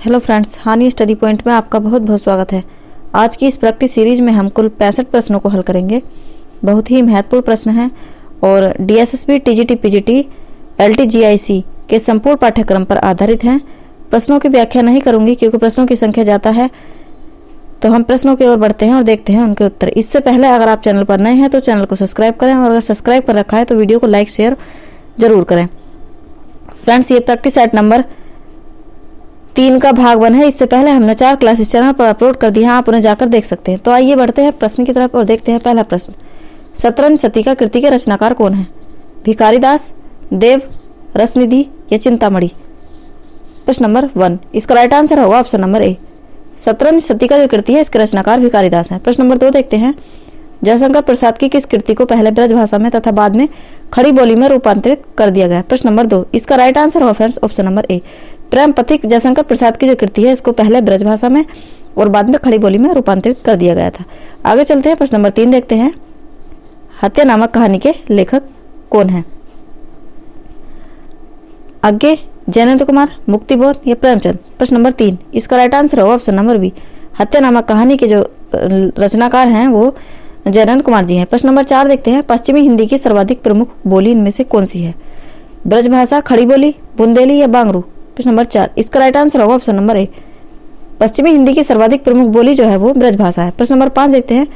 Hello friends, हानि study point में आपका बहुत बहुत स्वागत है। आज की इस प्रैक्टिस सीरीज में हम कुल 65 प्रश्नों को हल करेंगे। बहुत ही महत्वपूर्ण प्रश्न हैं और डीएसएसबी, टीजीटी, पीजीटी, एलटीजीआईसी के संपूर्ण पाठ्यक्रम पर आधारित हैं। प्रश्नों की व्याख्या नहीं करूंगी क्योंकि प्रश्नों की संख्या ज़्यादा है, तो हम प्रश्नों की ओर बढ़ते हैं और देखते हैं उनके उत्तर। इससे पहले अगर आप चैनल पर नए हैं तो चैनल को सब्सक्राइब करें और अगर सब्सक्राइब कर रखा है तो वीडियो को लाइक शेयर जरूर करें। फ्रेंड्स, ये प्रैक्टिस सेट नंबर 3 का भाग 1 है। इससे पहले हमने 4 क्लासेस चैनल पर अपलोड कर दी हैं, आप उन्हें जाकर देख सकते हैं। तो आइए बढ़ते हैं प्रश्न की तरफ और देखते हैं पहला प्रश्न। शतरंज शतीका कृति के रचनाकार कौन है? भिखारीदास, देव, रसनिधि या चिंतामणि? प्रश्न नंबर 1, इसका राइट आंसर होगा ऑप्शन नंबर ए। शतरंज शतीका जो कृति है इसके रचनाकार भिखारीदास है। प्रश्न नंबर 2 देखते हैं। जयशंकर प्रसाद की किस कृति को पहले ब्रज भाषा में तथा बाद में खड़ी बोली में रूपांतरित कर दिया गया? प्रश्न नंबर 2, इसका राइट आंसर होगा फ्रेंड्स ऑप्शन नंबर ए। प्रेम पथिक जयशंकर प्रसाद की जो कृति है इसको पहले ब्रज भाषा में और बाद में खड़ी बोली में रूपांतरित कर दिया गया था। आगे चलते हैं, प्रश्न नंबर 3 देखते हैं। हत्या नामक कहानी के लेखक कौन है? आगे जैनेन्द्र कुमार, मुक्तिबोध या प्रेमचंद? प्रश्न नंबर 3, इसका राइट आंसर होगा ऑप्शन नंबर बी। हत्या नामक कहानी के जो रचनाकार हैं वो जैनेन्द्र कुमार जी हैं। प्रश्न नंबर 4 देखते हैं। पश्चिमी हिंदी की सर्वाधिक प्रमुख बोली इनमें से कौन सी है? ब्रजभाषा, खड़ी बोली, बुंदेली या बांगरू? प्रश्न नंबर 4, इसका राइट आंसर होगा ऑप्शन नंबर ए। पश्चिमी हिंदी की सर्वाधिक प्रमुख बोली जो है वो ब्रजभाषा है। प्रश्न नंबर 5 देखते हैं।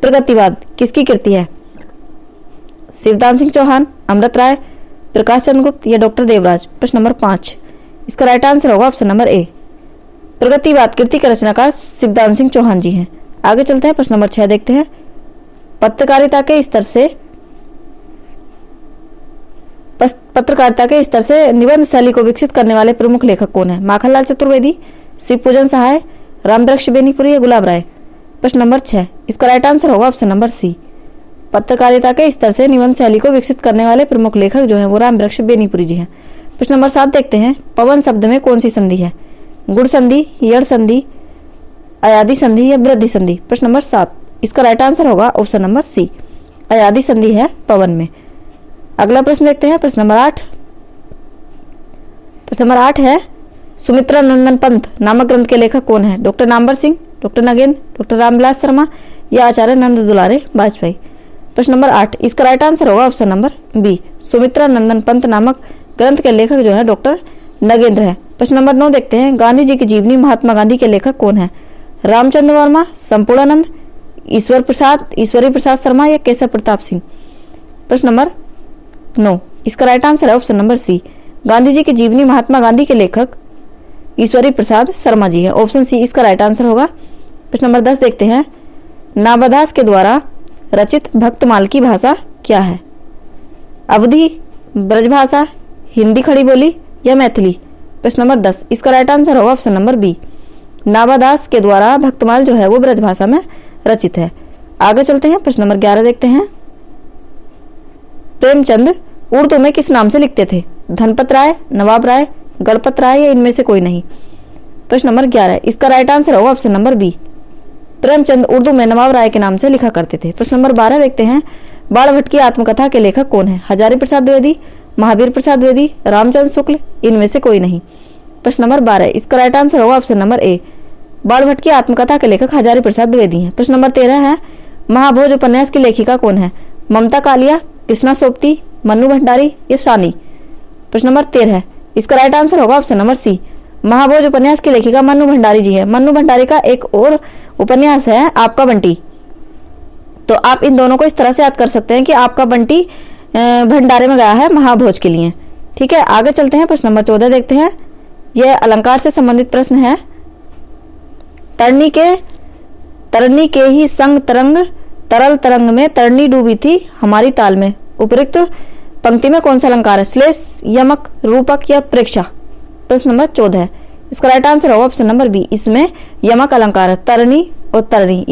प्रगतिवाद किसकी कृति है? शिवदान सिंह चौहान, अमृत राय, प्रकाश चंद्र गुप्त या डॉक्टर देवराज? प्रश्न नंबर 5, इसका राइट आंसर होगा ऑप्शन नंबर ए। प्रगतिवाद कृति के रचनाकार शिवदान सिंह चौहान जी हैं। आगे चलते हैं, प्रश्न नंबर 6 देखते हैं। पत्रकारिता के स्तर से निबंध शैली को विकसित करने वाले प्रमुख लेखक कौन है? माखनलाल चतुर्वेदी, शिवपूजन सहाय, रामवृक्ष बेनीपुरी या गुलाब राय? प्रश्न नंबर 6, इसका राइट आंसर होगा ऑप्शन नंबर सी। पत्रकारिता के स्तर से निबंध शैली को विकसित करने वाले प्रमुख लेखक जो है वो रामवृक्ष बेनीपुरी जी हैं। प्रश्न नंबर 7 देखते हैं। पवन शब्द में कौन सी संधि है? गुण संधि, यड़ संधि, अयादि संधि या वृद्धि संधि? प्रश्न नंबर 7, इसका राइट आंसर होगा ऑप्शन नंबर सी। अयादि संधि है पवन में। अगला प्रश्न देखते हैं, प्रश्न नंबर 8। प्रश्न नंबर 8 है। सुमित्रा नंदन पंत नामक ग्रंथ के लेखक कौन है? Doctor Namvar Singh, doctor Nagendra, doctor Ramvilas Sharma या आचार्य नंद दुलारे वाजपेयी? प्रश्न नंबर 8, इसका राइट आंसर होगा ऑप्शन नंबर बी। सुमित्रा नंदन पंत नामक ग्रंथ के लेखक जो है डॉक्टर नगेंद्र है। प्रश्न नंबर 9 देखते हैं। गांधी जी की जीवनी महात्मा गांधी के लेखक कौन है? रामचंद्र वर्मा, संपूर्णानंद, ईश्वरी प्रसाद शर्मा या केशव प्रताप सिंह? प्रश्न नंबर 9, इसका राइट आंसर है ऑप्शन नंबर सी। गांधी जी की जीवनी महात्मा गांधी के लेखक ईश्वरी प्रसाद शर्मा जी है। ऑप्शन सी इसका राइट आंसर होगा। प्रश्न नंबर 10 देखते हैं। नाबादास के द्वारा रचित भक्तमाल की भाषा क्या है? अवधी, ब्रजभाषा, हिंदी खड़ी बोली या मैथिली? प्रश्न नंबर 10, इसका राइट आंसर होगा ऑप्शन नंबर बी। नाबादास के द्वारा भक्तमाल जो है वो ब्रजभाषा में रचित है। आगे चलते हैं, प्रश्न नंबर 11 देखते हैं। प्रेमचंद उर्दू में किस नाम से लिखते थे? धनपत राय, नवाब राय, गणपत राय या इनमें से कोई नहीं? प्रश्न नंबर 11, इसका राइट आंसर होगा option number B. Premchand Urdu में नवाब राय के नाम से लिखा करते थे। प्रश्न नंबर 12 देखते हैं। बाण भट्ट की आत्मकथा के लेखक कौन है? हजारी प्रसाद द्विवेदी, महावीर प्रसाद द्विवेदी, रामचंद्र शुक्ल, इनमें से कोई नहीं? प्रश्न नंबर 12, इसका राइट आंसर होगा ऑप्शन नंबर ए। बाण भट्ट की आत्मकथा के लेखक हजारी प्रसाद द्विवेदी हैं। प्रश्न नंबर 13 है। महाभोज उपन्यास की लेखिका कौन है? ममता कालिया, कृष्णा सोपती, मन्नू भंडारी या शानी? प्रश्न नंबर 13, इसका राइट आंसर होगा ऑप्शन नंबर सी। महाभोज उपन्यास की लेखिका मन्नू भंडारी जी है। मन्नू भंडारी का एक और उपन्यास है आपका बंटी। तो आप इन दोनों को इस तरह से याद कर सकते हैं कि आपका बंटी भंडारे में गया है महाभोज के लिए। ठीक है, आगे चलते हैं, प्रश्न नंबर 14 देखते हैं। यह अलंकार से संबंधित प्रश्न है। तरनी के ही संग तरंग, तरल तरंग में तरनी डूबी थी हमारी ताल में। उपयुक्त पंक्ति में कौन सा अलंकार है? श्लेष, यमक, रूपक या प्रेक्षा? प्रश्न नंबर 14 है। इसका राइट आंसर होगा ऑप्शन नंबर बी। इसमें यमक अलंकार है। तरनी और तरनी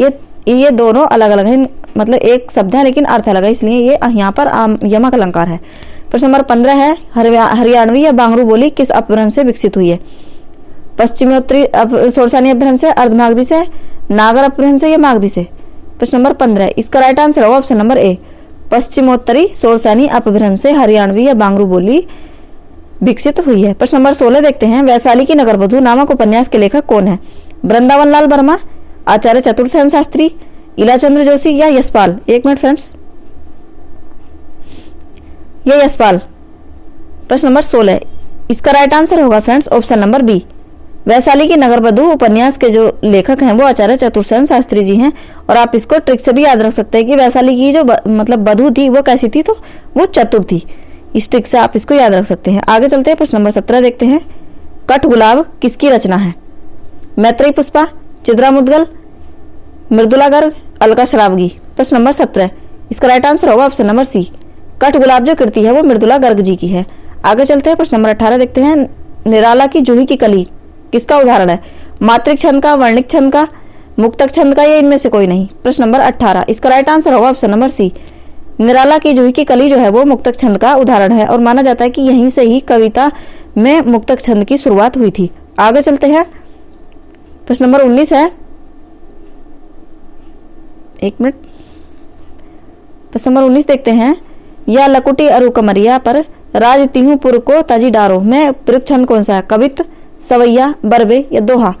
ये दोनों अलग अलग हैं, मतलब एक शब्द है लेकिन अर्थ अलग है, इसलिए ये यहाँ पर यमक अलंकार है। प्रश्न नंबर 15 है। हरियाणवी या बांगरू बोली किस अपभ्रंश से विकसित हुई है? पश्चिमोत्तरी शोरसानी अपभ्रंश से, अर्धमागधी से, नागर अपभ्रंश से या मागधी से? प्रश्न नंबर 15, इसका राइट आंसर होगा ऑप्शन नंबर ए। पश्चिमोत्तरी शोरसानी अपभ्रंश से हरियाणवी या बांगरू बोली विकसित हुई है। प्रश्न नंबर 16 देखते हैं, वैशाली की नगरवधु नामक उपन्यास के लेखक कौन है? वृंदावन लाल वर्मा, आचार्य चतुर्सेन शास्त्री, इलाचंद्र जोशी या यशपाल? 1 मिनट फ्रेंड्स, ये यशपाल। प्रश्न नंबर 16, इसका राइट आंसर होगा friends option number B. Vaishali ki Nagarvadhu उपन्यास के जो लेखक हैं वो आचार्य चतुर्सेन शास्त्री जी हैं। और आप इसको ट्रिक से भी याद रख सकते हैं कि वैशाली की जो मतलब वधु थी वो कैसी थी, तो वो चतुर थी। इस ट्रिक से आप इसको याद रख सकते हैं। आगे चलते हैं, प्रश्न नंबर 17 देखते हैं, कठ गुलाब किसकी रचना है? मैत्रेयी पुष्पा, चित्रा मुद्गल, मृदुला गर्ग, अलका श्रावगी? प्रश्न नंबर 17, इसका राइट आंसर होगा ऑप्शन नंबर सी। कठ गुलाब जो कृति है वो मृदुला गर्ग जी की है। आगे चलते हैं, प्रश्न नंबर 18 देखते हैं, निराला की जूही की कली किसका उदाहरण है? मात्रिक छंद का, वर्णिक छंद का, मुक्तक छंद का, या इनमें से कोई नहीं? प्रश्न नंबर 18, इसका राइट आंसर होगा ऑप्शन नंबर सी। निराला की जूही की कली जो है वो मुक्तक छंद का उदाहरण है और माना जाता है कि यहीं से ही कविता में मुक्तक छंद की शुरुआत हुई थी। आगे चलते हैं, प्रश्न नंबर 19 है, 1 मिनट, प्रश्न नंबर 19 देखते हैं, या लकुटी अरु कमरिया पर राज तिहुपुर को ताजी डारो में प्रयुक्त छंद कौन सा है? कवित, सवैया, बरबे या दोहा?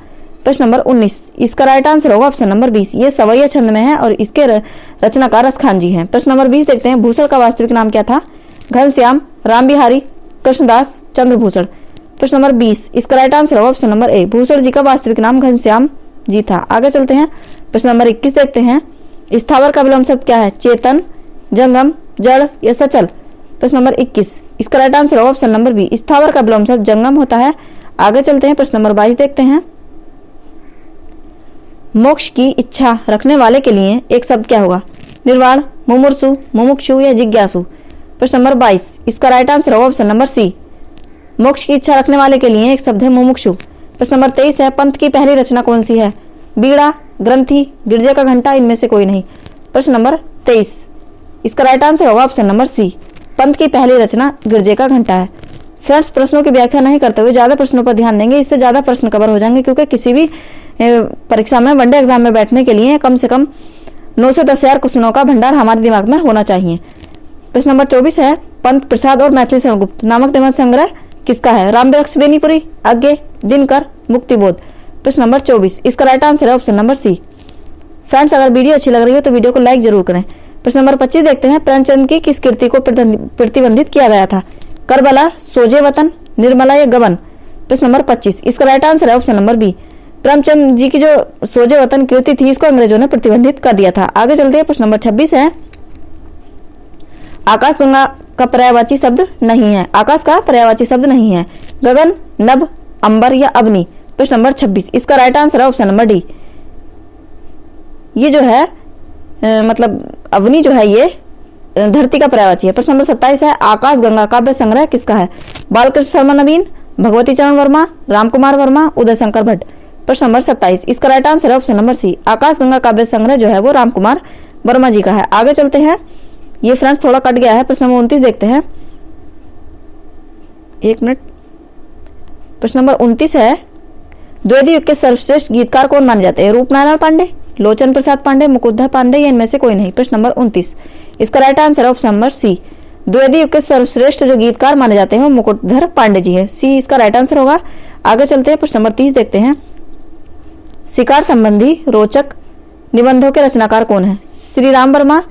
प्रश्न नंबर 19, इसका राइट आंसर होगा ऑप्शन नंबर 20। ये सवैया छंद में है और इसके रचनाकार रसखान जी हैं। प्रश्न नंबर 20 देखते हैं, भूषण का वास्तविक नाम क्या था? घनश्याम, राम बिहारी, कृष्णदास, चंद्रभूषण? प्रश्न नंबर 20, इसका राइट आंसर होगा option number A. Bhushan ji का वास्तविक नाम घनश्याम जी था। आगे चलते हैं, प्रश्न नंबर 21 देखते हैं, स्थावर का विलोम शब्द क्या है? चेतन, जंगम, जड़ या सचल? प्रश्न नंबर 21, इसका राइट आंसर होगा ऑप्शन नंबर बी। स्थावर का विलोम शब्द जंगम होता है। आगे चलते हैं, प्रश्न नंबर 22 देखते हैं, मोक्ष की इच्छा रखने वाले के लिए एक शब्द क्या होगा? निर्वाण, मुमुर्षु, मुमुक्षु या जिज्ञासु? प्रश्न नंबर 22, इसका राइट आंसर होगा ऑप्शन नंबर सी। मोक्ष की इच्छा रखने वाले के लिए एक शब्द है मुमुक्षु। प्रश्न नंबर 23 है, पंथ की पहली रचना कौन सी है? बीड़ा, ग्रंथि, गिरजे का घंटा, इनमें से कोई नहीं? प्रश्न नंबर 23, इसका राइट आंसर होगा ऑप्शन नंबर सी। पंथ की पहली रचना गिरजे का घंटा है। फ्रेंड्स, प्रश्नों की व्याख्या नहीं करते हुए ज्यादा प्रश्नों पर ध्यान देंगे, इससे ज्यादा प्रश्न कवर हो जाएंगे, क्योंकि किसी भी परीक्षा में वनडे एग्जाम में बैठने के लिए कम से कम 9 से 10 हजार क्वेश्चनों का भंडार हमारे दिमाग में होना चाहिए। प्रश्न नंबर 24 है, पंत प्रसाद और मैथिली शरणगुप्त नामक निबंध संग्रह किसका है? रामवृक्ष बेनीपुरी, अज्ञे, दिनकर, मुक्तिबोध? प्रश्न नंबर 24, इसका राइट आंसर है ऑप्शन नंबर सी। फ्रेंड्स, अगर वीडियो अच्छी लग रही हो तो वीडियो को लाइक जरूर करें। प्रश्न नंबर 25 देखते हैं, प्रेमचंद की किस कृति को प्रतिबंधित किया गया था? करबला, सोजे वतन, निर्मला या गबन? प्रश्न नंबर 25, इसका राइट आंसर है option number B. Premchand ji की जो सोजे वतन कृति थी इसको अंग्रेजों ने प्रतिबंधित कर दिया था। आगे चलते हैं, प्रश्न नंबर 26 है, आकाश गंगा का पर्यायवाची शब्द नहीं है। आकाश का पर्यायवाची शब्द नहीं है। गगन, नभ, अंबर या अग्नि? प्रश्न नंबर 26, इसका राइट आंसर है ऑप्शन नंबर डी। ये जो है मतलब अग्नि जो है ये धरती का पर्यायवाची है। प्रश्न नंबर 27 है, आकाश गंगा काव्य संग्रह किसका है? बालकृष्ण शर्मा नवीन, भगवती चरण वर्मा, रामकुमार वर्मा, उदय शंकर भट्ट? प्रश्न नंबर 27, इसका राइट आंसर है ऑप्शन नंबर सी। आकाश गंगा काव्य संग्रह जो है वो रामकुमार वर्मा जी का है। आगे चलते हैं, ये फ्रेंड्स थोड़ा कट गया है। प्रश्न नंबर 29 देखते हैं, 1 मिनट। प्रश्न नंबर 29 है, द्विवेदी युग के सर्वश्रेष्ठ गीतकार कौन माने जाते हैं? रूपनारायण पांडे, लोचन प्रसाद पांडे, मुकुंदर पांडे या इनमें से कोई नहीं? प्रश्न नंबर 29, इसका राइट आंसर है ऑप्शन नंबर सी। द्विवेदी युग के सर्वश्रेष्ठ जो गीतकार माने जाते हैं वो मुकुंदर पांडे जी है। सी इसका राइट आंसर होगा। आगे चलते हैं, प्रश्न नंबर 30 देखते हैं, शिकार संबंधी रोचक निबंधों के रचनाकार कौन है? श्री राम वर्मा,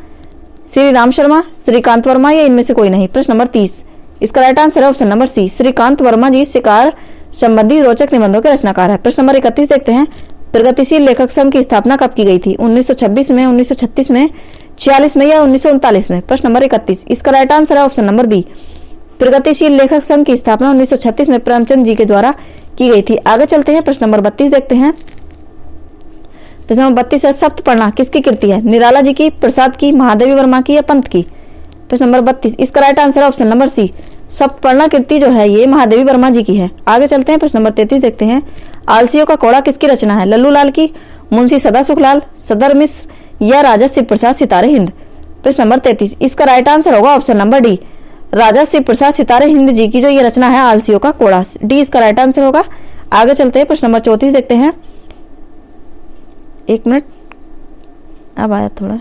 श्री राम शर्मा, श्रीकांत वर्मा या इनमें से कोई नहीं? प्रश्न नंबर 30, इसका राइट आंसर है option number C. Shrikant Verma ji शिकार संबंधी रोचक निबंधों के रचनाकार है। प्रश्न नंबर 31 देखते हैं, प्रगतिशील लेखक संघ की स्थापना कब की गई थी? 1926 में, 1936 में, 46 में या 1939 में? प्रश्न नंबर 31, इसका राइट आंसर है ऑप्शन नंबर बी। प्रगतिशील लेखक संघ की स्थापना 1936 में प्रेमचंद जी के द्वारा की गई थी। आगे चलते हैं, प्रश्न नंबर 32 देखते हैं। प्रश्न नंबर 32 है, सप्तपर्णा किसकी कृति है? निराला जी की, प्रसाद की, महादेवी वर्मा की या पंत की? प्रश्न नंबर 32, इसका राइट आंसर है ऑप्शन नंबर सी। सप्तपर्णा कृति जो है ये महादेवी वर्मा जी की है। आगे चलते हैं, प्रश्न नंबर 33 देखते हैं, आलसियों का कोड़ा किसकी रचना है? लल्लू लाल की, मुंशी सदा सुखलाल, सदर मिश्र या राजा शिव प्रसाद सितारे हिंद? प्रश्न नंबर 33, इसका राइट आंसर होगा ऑप्शन नंबर डी। राजा शिव प्रसाद सितारे हिंद जी की जो ये रचना है आलसियों का कोड़ा, डी इसका राइट आंसर होगा। आगे चलते हैं, प्रश्न नंबर 34 देखते हैं, 1 मिनट, अब आया थोड़ा।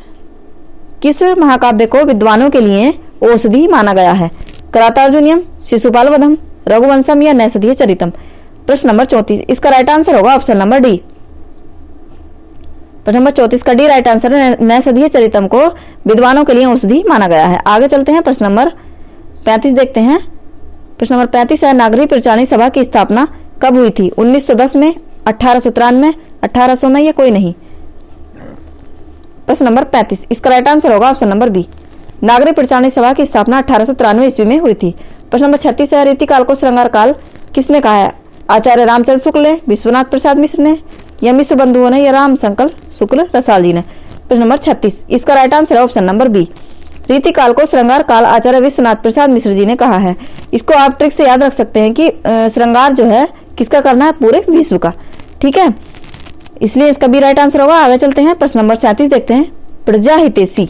किस महाकाव्य को विद्वानों के लिए औषधि माना गया है? करातार्जुनियम, शिशुपाल वधम, रघुवंशम या नैषधीय चरितम। प्रश्न नंबर 34, इसका राइट आंसर होगा ऑप्शन नंबर डी। प्रश्न नंबर 34 का डी राइट आंसर है। नैषधीय चरितम को विद्वानों के लिए औषधि माना गया है। आगे चलते हैं, प्रश्न नंबर 35 देखते हैं। प्रश्न नंबर 35 है, नागरी प्रचारणी सभा की स्थापना कब हुई थी? 1910 में, 1893, 1800 में या कोई नहीं? प्रश्न नंबर 35, इसका राइट आंसर होगा ऑप्शन नंबर बी। नागरिक प्रचारणी सभा की स्थापना 1893 ईस्वी में हुई थी। प्रश्न नंबर 36 है, रीतिकाल को श्रृंगार काल किसने कहा है? आचार्य रामचंद्र शुक्ल ने, विश्वनाथ प्रसाद मिश्र ने, या मिश्र बंधुओं ने, या राम संकल शुक्ल रसाल जी ने? प्रश्न नंबर 36, इसका राइट आंसर है ऑप्शन नंबर बी। रीतिकाल को श्रृंगार काल आचार्य विश्वनाथ प्रसाद मिश्र जी ने कहा है। इसको आप ट्रिक से याद रख सकते हैं कि श्रृंगार जो है किसका करना है? पूरे विश्व का। ठीक है, इसलिए इसका भी राइट आंसर होगा। आगे चलते हैं, प्रश्न नंबर 37 देखते हैं। प्रजा हितैषी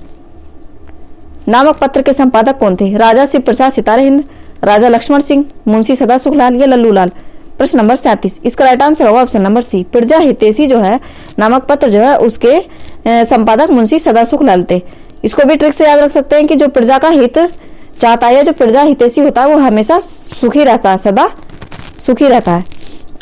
नामक पत्र के संपादक कौन थे? राजा शिव प्रसाद सितारे हिंद, राजा लक्ष्मण सिंह, मुंशी सदा सुखलाल या लल्लू लाल? प्रश्न नंबर 37, इसका राइट आंसर होगा ऑप्शन नंबर सी। प्रजा हितैषी जो है नामक पत्र जो है उसके संपादक मुंशी सदा सुखलाल थे। इसको भी ट्रिक से याद रख सकते हैं कि जो प्रजा का हित चाहता है, जो प्रजा हितैषी होता है, वो हमेशा सुखी रहता है, सदा सुखी रहता है।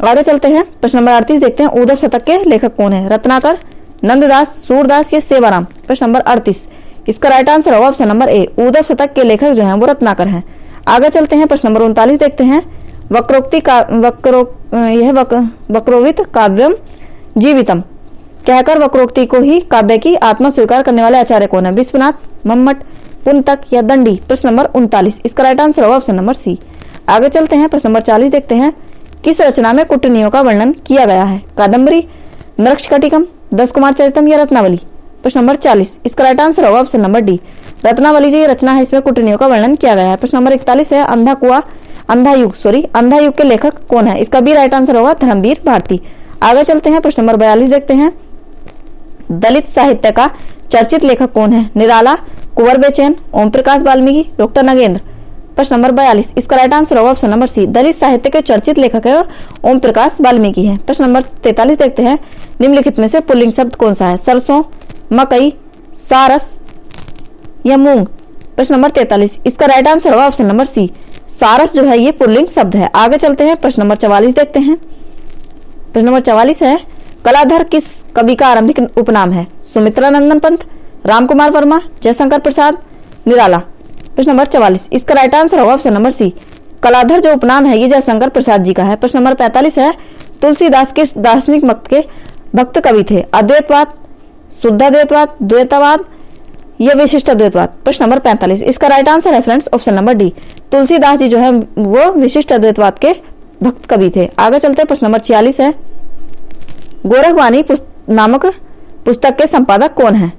आगे चलते हैं, प्रश्न नंबर 38 देखते हैं। उद्धव शतक के लेखक कौन है? रत्नाकर, नंददास, सूरदास या सेवाराम? प्रश्न नंबर 38, इसका राइट आंसर होगा ऑप्शन नंबर ए। उद्धव शतक के लेखक जो हैं वो रत्नाकर हैं। आगे चलते हैं, प्रश्न नंबर 39 देखते हैं। वक्रोवित काव्यम जीवितम कहकर वक्रोक्ति को ही काव्य की आत्मा स्वीकार करने वाले आचार्य कौन है? विश्वनाथ, मम्मट, पुंतक या दंडी? प्रश्न नंबर 39, इसका राइट आंसर होगा ऑप्शन नंबर सी। आगे चलते हैं, प्रश्न नंबर 40 देखते हैं। किस रचना में कुटनीयों का वर्णन किया गया है? कादम्बरी, नृक्षकटिकम, 10 कुमार चरितम या रत्नावली? प्रश्न नंबर 40, इसका राइट आंसर होगा ऑप्शन नंबर डी। रत्नावली जो रचना है इसमें कुटनीयों का वर्णन किया गया है। प्रश्न नंबर 41 है, अंधा युग के लेखक कौन है? इसका भी राइट आंसर होगा धर्मवीर भारती। आगे चलते हैं, प्रश्न नंबर 42 देखते हैं। दलित साहित्य का चर्चित लेखक कौन है? निराला, कुंवर बेचैन, ओम प्रकाश वाल्मीकि, डॉक्टर नगेंद्र? प्रश्न नंबर 42, इसका राइट आंसर होगा ऑप्शन नंबर सी। दलित साहित्य के चर्चित लेखक है ओम प्रकाश वाल्मीकि हैं। प्रश्न नंबर 43 देखते हैं। निम्नलिखित में से पुल्लिंग शब्द कौन सा है? सरसों, मकई, सारस या मूंग? प्रश्न नंबर 43, इसका राइट आंसर होगा ऑप्शन नंबर सी। सारस जो है ये पुल्लिंग शब्द है। आगे चलते हैं, प्रश्न नंबर 44 देखते हैं। प्रश्न नंबर 44 है, कलाधर किस कवि का आरंभिक उपनाम है? सुमित्रा नंदन पंत, रामकुमार वर्मा, जयशंकर प्रसाद, निराला? प्रश्न नंबर 44, इसका राइट आंसर होगा ऑप्शन नंबर सी। कलाधर जो उपनाम है ये जयशंकर प्रसाद जी का है। प्रश्न नंबर 45 है, तुलसीदास किस दार्शनिक मत के भक्त कवि थे? अद्वैतवाद, शुद्धाद्वैतवाद, द्वैतवाद या विशिष्ट अद्वैतवाद? प्रश्न नंबर 45, इसका राइट आंसर है friends option number D. Tulsidas ji जो है वो विशिष्ट अद्वैतवाद के भक्त कवि थे। आगे चलते हैं, प्रश्न नंबर 46 है, गोरखवाणी नामक पुस्तक के संपादक कौन है?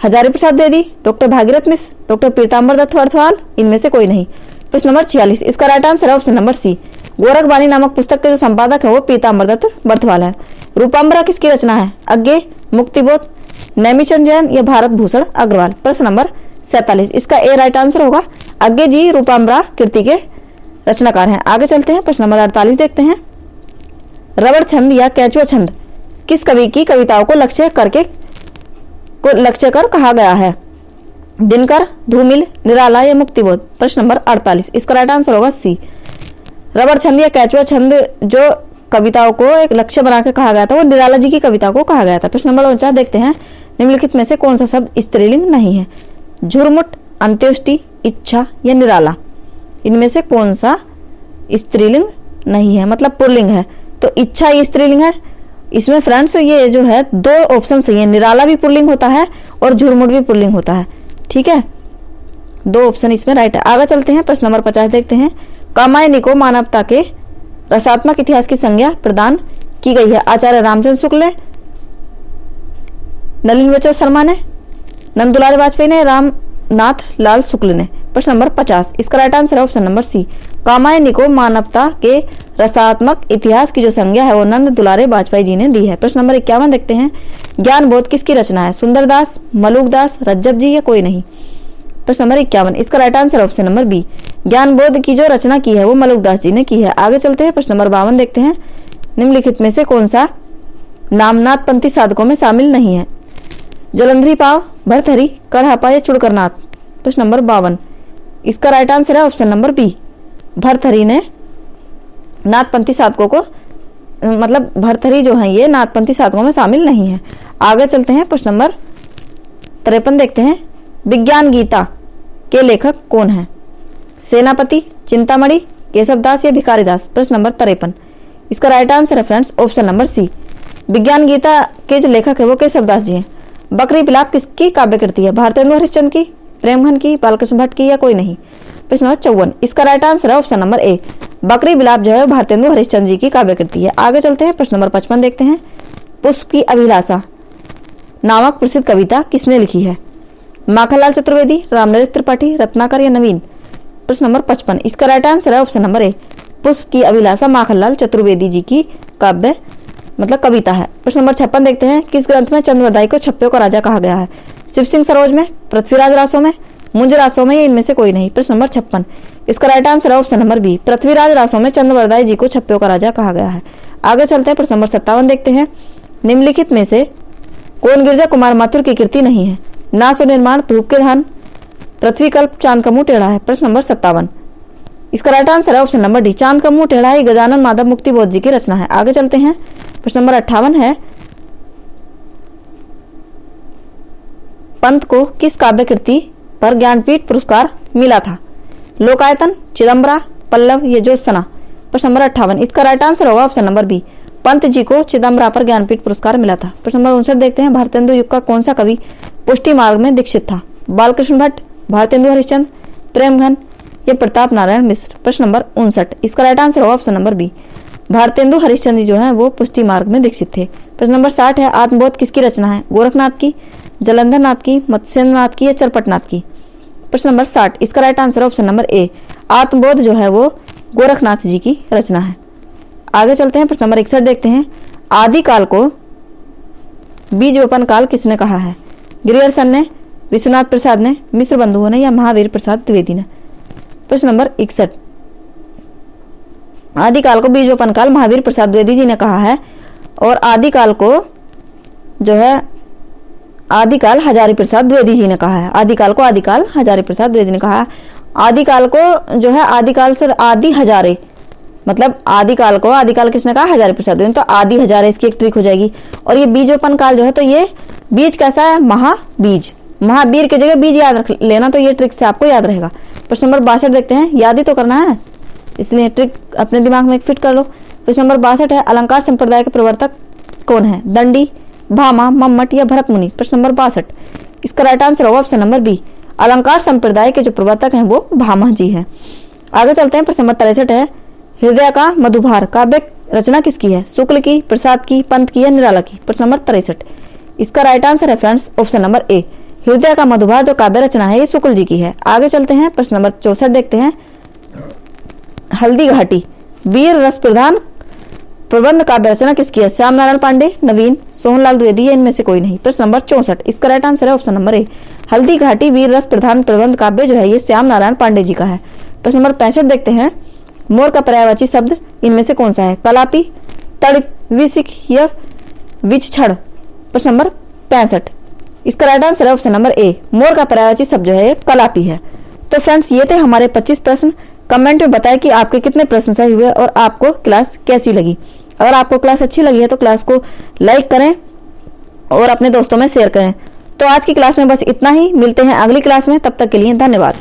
हजारी प्रसाद द्विवेदी, डॉक्टर भागीरथ मिश्र, डॉक्टर पीताम्बर दत्त बर्थवाल? इनमें से कोई नहीं। प्रश्न नंबर 46, इसका राइट आंसर है ऑप्शन नंबर सी। गोरखवाणी नामक पुस्तक के जो संपादक है वो पीताम्बर दत्त बर्थवाल है। रूपाम्बरा किसकी रचना है? अज्ञे, मुक्तिबोध, नैमिचंद जैन या भारत भूषण अग्रवाल? प्रश्न नंबर 47, इसका ए राइट आंसर होगा। अज्ञे जी रूपाम्बरा कृति के रचनाकार हैं। आगे चलते हैं, प्रश्न नंबर 48 देखते हैं। रबड़ छंद या केचुआ छंद किस कवि की कविताओं को लक्ष्य कर कहा गया है? दिनकर, धूमिल, निराला या मुक्तिबोध? प्रश्न नंबर 48, इसका राइट आंसर होगा सी। रबड़ छंद या केचुआ छंद जो कविताओं को एक लक्ष्य बना के कहा गया था वो निराला जी की कविता को कहा गया था। प्रश्न नंबर 49 देखते हैं। निम्नलिखित में से कौन सा शब्द स्त्रीलिंग नहीं है? झुरमुट, अंत्येष्टि, इच्छा या निराला? इनमें से कौन सा स्त्रीलिंग नहीं है, मतलब पुल्लिंग है? तो इच्छा ये स्त्रीलिंग है। इसमें फ्रेंड्स ये जो है दो ऑप्शन सही है, निराला भी पुल्लिंग होता है और झुरमुट भी पुल्लिंग होता है। ठीक है, दो ऑप्शन इसमें राइट है। आगे चलते हैं, प्रश्न नंबर 50 देखते हैं। कामायनी को मानवता के रसात्मक इतिहास की संज्ञा प्रदान की गई है? आचार्य रामचंद्र शुक्ल ने, नलिन वचन शर्मा ने, नंदुलाल वाजपेयी ने, रामनाथ लाल शुक्ल ने? प्रश्न नंबर 50, इसका राइट आंसर है ऑप्शन नंबर सी। कामायनी को मानवता के रसात्मक इतिहास की जो संज्ञा है वो नंद दुलारे वाजपेयी जी ने दी है। प्रश्न नंबर 51 देखते हैं। ज्ञान बोध किसकी रचना है? सुंदरदास, मलुकदास, रज्जब जी या कोई नहीं? प्रश्न नंबर 51, इसका right answer option number B. ज्ञान बोध की जो रचना की है वो मलुकदास जी ने की है। आगे चलते हैं, प्रश्न नंबर 52 देखते हैं। निम्नलिखित में से कौन सा नामनाथ पंथी साधकों में शामिल नहीं है? जलंधरी पाव, भरथरी, कढ़ापा या चुड़करनाथ? प्रश्न नंबर 52, इसका राइट आंसर है ऑप्शन नंबर बी। भर्तृहरि ने नाथपंथी साधकों को, मतलब भर्तृहरि जो है ये नाथपंथी साधकों में शामिल नहीं है। आगे चलते हैं, प्रश्न नंबर 53 देखते हैं। विज्ञान गीता के लेखक कौन है? सेनापति, चिंतामणि, केशवदास या भिखारीदास? प्रश्न नंबर 53। इसका राइट आंसर है फ्रेंड्स ऑप्शन नंबर सी। विज्ञान गीता के जो लेखक है वो केशवदास जी हैं। बकरी बिलाप किसकी काव्य कृति है? भारतेंदु हरिश्चंद्र की, प्रेमघन की, बालकृष्ण भट्ट की या कोई नहीं? प्रश्न नंबर 54। इसका राइट आंसर है ऑप्शन नंबर ए। बकरी बिलाप जो है भारतेंदु हरिश्चंद्र जी की काव्य कृति है। आगे चलते हैं, प्रश्न नंबर 55 देखते हैं। पुष्प की अभिलाषा नामक प्रसिद्ध कविता किसने लिखी है? माखनलाल चतुर्वेदी, रामनरेश त्रिपाठी, रत्नाकर या नवीन? प्रश्न नंबर 55। इसका राइट आंसर है ऑप्शन नंबर ए। पुष्प की अभिलाषा माखनलाल चतुर्वेदी जी की काव्य मतलब कविता है। प्रश्न नंबर 56 देखते हैं। किस ग्रंथ में चंद्रवरदाई को छप्पयों का राजा कहा गया है? शिव सिंह सरोज में, पृथ्वीराज रासों में, मुंज रासों में या इनमें से कोई नहीं? प्रश्न नंबर 56। इसका राइट आंसर है option number B. Prithviraj Raso में चंद्रवरदाई जी को छप्पयों का राजा कहा गया है। आगे चलते हैं, प्रश्न नंबर 57 देखते हैं। निम्नलिखित में से कौन गिरजा कुमार माथुर की कृति नहीं है? नासो निर्माण, धूप के धान, पृथ्वी कल्प, चांद का मुंह टेढ़ा है? प्रश्न नंबर 57। इसका राइट आंसर है ऑप्शन नंबर डी। चांद का मुंह टेढ़ा ही गजानन माधव मुक्ति बोध जी की रचना है। आगे चलते हैं, प्रश्न नंबर 58 है। पंत को किस काव्य कृति पर ज्ञानपीठ पुरस्कार मिला था? लोकायतन, चिदम्बरा, पल्लव या ज्योत्सना? प्रश्न नंबर 58। इसका राइट आंसर होगा option number B. Pant ji को चिदम्बरा पर ज्ञानपीठ पुरस्कार मिला था। प्रश्न नंबर 59 देखते हैं। भारतेंदु युग का कौन सा कवि पुष्टि मार्ग में दीक्षित था? बालकृष्ण भट्ट, भारतेंदु हरिश्चंद्र, प्रेमघन या प्रताप नारायण मिश्र? प्रश्न नंबर 59। इसका राइट आंसर होगा option number B. Bhartendu Harishchandra जो है वो पुष्टि मार्ग में दीक्षित थे। प्रश्न नंबर 60 है। आत्मबोध किसकी रचना है? गोरखनाथ की, जलंधर नाथ की, मत्स्यनाथ की या चरपटनाथ की? प्रश्न नंबर 60। इसका right answer option number A. आत्मबोध जो है वो गोरखनाथ जी की रचना है। आगे चलते हैं, प्रश्न नंबर 61 देखते हैं। आदिकाल को बीज वपन काल किसने कहा है? ग्रियर्सन ने, विश्वनाथ प्रसाद ने, मिश्र बंधुओं ने या महावीर प्रसाद द्विवेदी ने? प्रश्न नंबर 61। आदिकाल को बीज वपन काल महावीर प्रसाद द्विवेदी जी ने कहा है। और आदिकाल को जो है आदिकाल हजारी प्रसाद द्विवेदी जी ने कहा है। आदिकाल को आदिकाल हजारी प्रसाद द्विवेदी ने कहा है। आदिकाल को जो है आदिकाल से आदि हजारे, मतलब आदिकाल को आदिकाल किसने कहा? हजारी प्रसाद द्विवेदी। तो आदि हजारे इसकी एक ट्रिक हो जाएगी। और ये बीज वपन काल जो है तो ये बीज कैसा है? महाबीज। महावीर की जगह बीज याद रख लेना, तो ये ट्रिक से आपको याद रहेगा। प्रश्न नंबर 62 देखते हैं। याद ही तो करना है, इसलिए ट्रिक अपने दिमाग में फिट कर लो। प्रश्न नंबर 62 है। अलंकार संप्रदाय के प्रवर्तक कौन है? दंडी, भामा, मम्मट या भरत मुनि? प्रश्न नंबर 62। इसका राइट आंसर होगा ऑप्शन नंबर बी। अलंकार संप्रदाय के जो प्रवर्तक हैं वो भामा जी हैं। आगे चलते हैं, प्रश्न नंबर 63 है। हृदय का मधुभार काव्य रचना किसकी है? शुक्ल की, प्रसाद की, पंत की या निराला की? प्रश्न नंबर 63। इसका राइट आंसर है फ्रेंड्स ऑप्शन नंबर ए। हृदय का मधुभार जो काव्य रचना है ये शुक्ल जी की है। आगे चलते हैं, प्रश्न नंबर 64 देखते हैं। हल्दी घाटी वीर रस प्रधान प्रबंध काव्य रचना किसकी है? श्याम नारायण पांडे, नवीन, सोहनलाल द्विवेदी या इनमें से कोई नहीं? प्रश्न नंबर 64। इसका राइट आंसर है option number A. Haldi Ghati वीर रस प्रधान प्रबंध काव्य जो है ये श्याम नारायण पांडे जी का है। प्रश्न नंबर 65 देखते हैं। मोर का पर्यायवाची शब्द इनमें से कौन सा है? कलापी, तड़ित, विसिक या विचक्षण? प्रश्न नंबर 65। इसका राइट आंसर है ऑप्शन नंबर ए। मोर का पर्यायवाची शब्द जो है कलापी है। तो फ्रेंड्स ये थे हमारे 25 प्रश्न। कमेंट में बताएं कि आपके कितने प्रश्न सही हुए और आपको क्लास कैसी लगी। अगर आपको क्लास अच्छी लगी है तो क्लास को लाइक करें और अपने दोस्तों में शेयर करें। तो आज की क्लास में बस इतना ही। मिलते हैं अगली क्लास में, तब तक के लिए धन्यवाद।